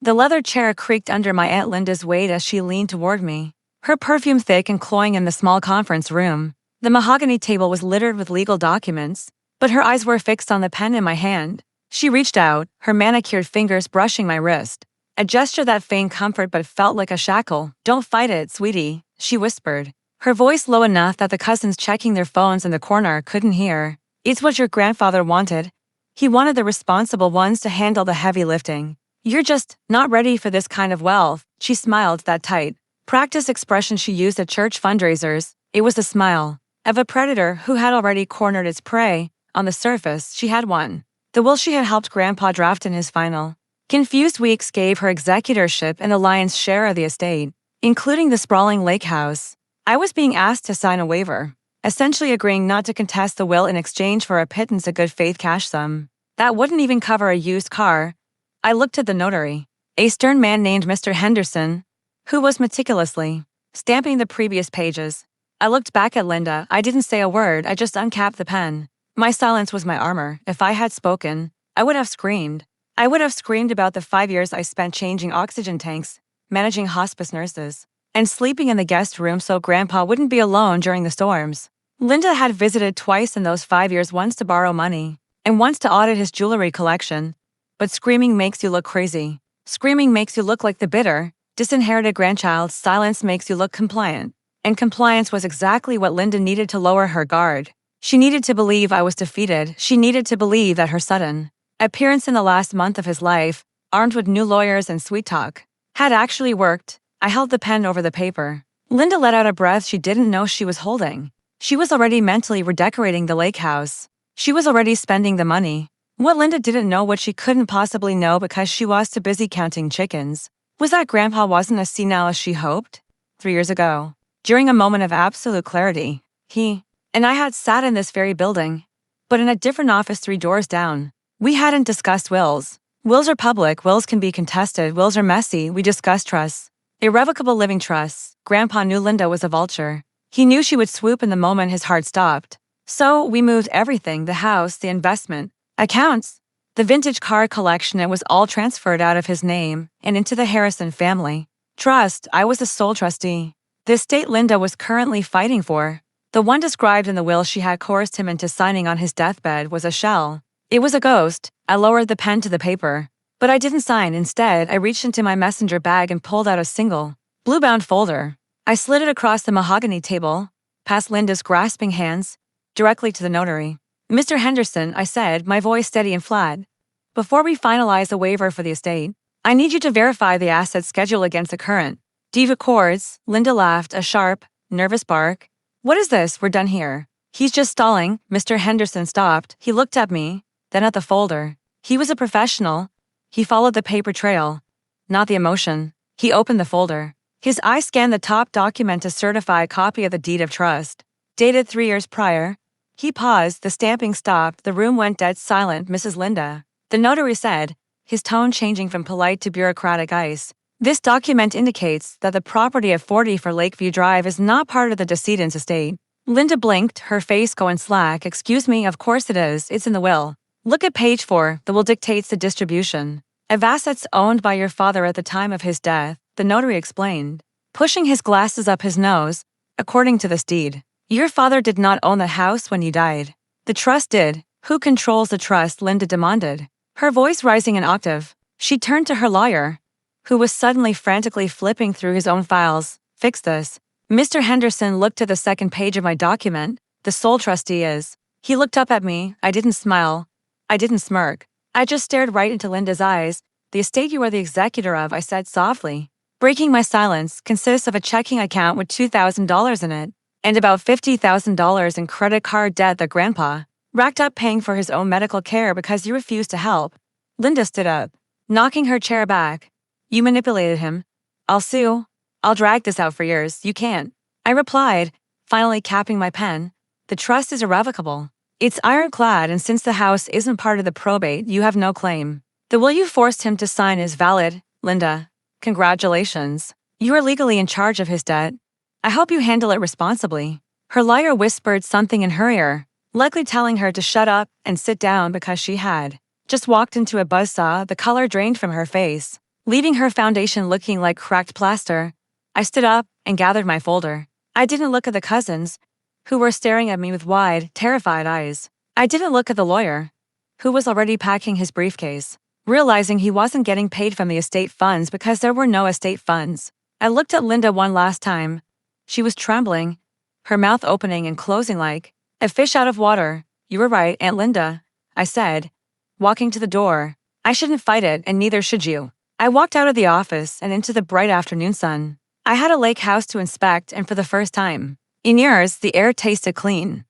The leather chair creaked under my Aunt Linda's weight as she leaned toward me, her perfume thick and cloying in the small conference room. The mahogany table was littered with legal documents, but her eyes were fixed on the pen in my hand. She reached out, her manicured fingers brushing my wrist. A gesture that feigned comfort but felt like a shackle. "Don't fight it, sweetie," she whispered, her voice low enough that the cousins checking their phones in the corner couldn't hear. "It's what your grandfather wanted. He wanted the responsible ones to handle the heavy lifting. You're just not ready for this kind of wealth." She smiled, that tight, practiced expression she used at church fundraisers. It was the smile of a predator who had already cornered its prey. On the surface, she had won. The will she had helped Grandpa draft in his final confused weeks gave her executorship and the lion's share of the estate, including the sprawling lake house. I was being asked to sign a waiver, essentially agreeing not to contest the will in exchange for a pittance of good faith cash sum. That wouldn't even cover a used car. I looked at the notary, a stern man named Mr. Henderson, who was meticulously stamping the previous pages. I looked back at Linda. I didn't say a word, I just uncapped the pen. My silence was my armor. If I had spoken, I would have screamed. I would have screamed about the 5 years I spent changing oxygen tanks, managing hospice nurses, and sleeping in the guest room so Grandpa wouldn't be alone during the storms. Linda had visited twice in those 5 years, once to borrow money, and once to audit his jewelry collection. But screaming makes you look crazy. Screaming makes you look like the bitter, disinherited grandchild. Silence makes you look compliant. And compliance was exactly what Linda needed to lower her guard. She needed to believe I was defeated. She needed to believe that her sudden appearance in the last month of his life, armed with new lawyers and sweet talk, had actually worked. I held the pen over the paper. Linda let out a breath she didn't know she was holding. She was already mentally redecorating the lake house. She was already spending the money. What Linda didn't know, what she couldn't possibly know because she was too busy counting chickens, was that Grandpa wasn't as senile as she hoped. 3 years ago, during a moment of absolute clarity, he and I had sat in this very building, but in a different office 3 doors down. We hadn't discussed wills. Wills are public, wills can be contested, wills are messy. We discussed trusts. Irrevocable living trusts. Grandpa knew Linda was a vulture. He knew she would swoop in the moment his heart stopped. So we moved everything, the house, the investment, accounts, the vintage car collection. It was all transferred out of his name and into the Harrison family trust. I was the sole trustee. The estate Linda was currently fighting for, the one described in the will she had coerced him into signing on his deathbed, was a shell. It was a ghost. I lowered the pen to the paper. But I didn't sign. Instead, I reached into my messenger bag and pulled out a single, blue-bound folder. I slid it across the mahogany table, past Linda's grasping hands, directly to the notary. "Mr. Henderson," I said, my voice steady and flat, "before we finalize the waiver for the estate, I need you to verify the asset schedule against the current deed records." Linda laughed, a sharp, nervous bark. "What is this? We're done here." "He's just stalling." Mr. Henderson stopped. He looked at me, then at the folder. He was a professional. He followed the paper trail, not the emotion. He opened the folder. His eye scanned the top document, to certify a copy of the deed of trust, dated 3 years prior. He paused, the stamping stopped, the room went dead silent. "Mrs. Linda," the notary said, his tone changing from polite to bureaucratic ice, "this document indicates that the property of 40 for Lakeview Drive is not part of the decedent's estate." Linda blinked, her face going slack. "Excuse me, of course it is. It's in the will. Look at page 4. The will dictates the distribution of assets owned by your father at the time of his death," the notary explained, pushing his glasses up his nose. "According to this deed, your father did not own the house when you died. The trust did." "Who controls the trust?" Linda demanded, her voice rising an octave. She turned to her lawyer, who was suddenly frantically flipping through his own files. "Fix this." Mr. Henderson looked at the second page of my document. "The sole trustee is." He looked up at me. I didn't smile. I didn't smirk. I just stared right into Linda's eyes. "The estate you are the executor of," I said softly, breaking my silence, "consists of a checking account with $2,000 in it, and about $50,000 in credit card debt that Grandpa racked up paying for his own medical care because you refused to help." Linda stood up, knocking her chair back. "You manipulated him. I'll sue. I'll drag this out for years. You can't." I replied, finally capping my pen. "The trust is irrevocable. It's ironclad, and since the house isn't part of the probate, you have no claim. The will you forced him to sign is valid." "Linda, congratulations. You are legally in charge of his debt. I hope you handle it responsibly." Her lawyer whispered something in her ear, likely telling her to shut up and sit down because she had just walked into a buzzsaw. The color drained from her face. leaving her foundation looking like cracked plaster. I stood up and gathered my folder. I didn't look at the cousins, who were staring at me with wide, terrified eyes. I didn't look at the lawyer, who was already packing his briefcase, realizing he wasn't getting paid from the estate funds because there were no estate funds. I looked at Linda one last time. She was trembling, her mouth opening and closing like a fish out of water. "You were right, Aunt Linda," I said, walking to the door. "I shouldn't fight it, and neither should you." I walked out of the office and into the bright afternoon sun. I had a lake house to inspect, and for the first time in years, the air tasted clean.